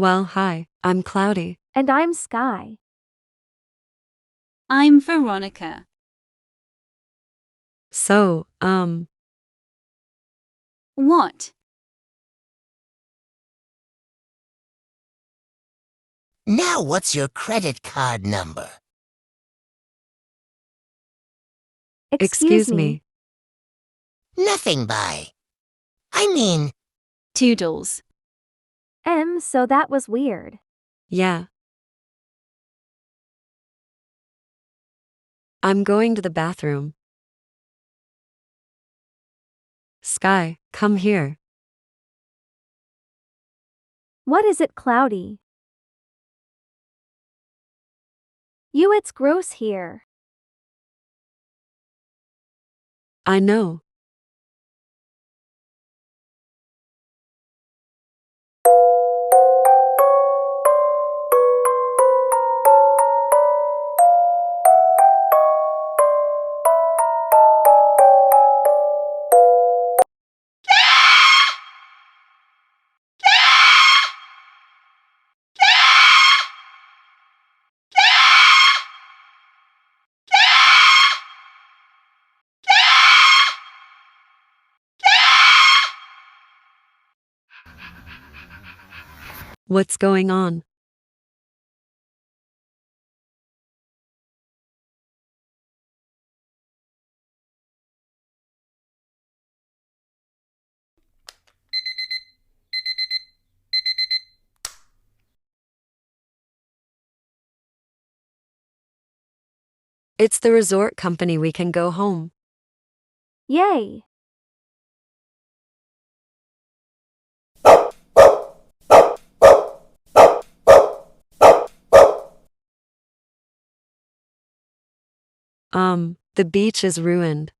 Well, hi, I'm Cloudy. And I'm Sky. I'm Veronica. So, What? Now what's your credit card number? Excuse me. Nothing by. I mean, Toodles. So that was weird. yeah. I'm going to the bathroom. Sky, come here. What is it, Cloudy? It's gross here. I know. What's going on? It's the resort company. We can go home. Yay! The beach is ruined.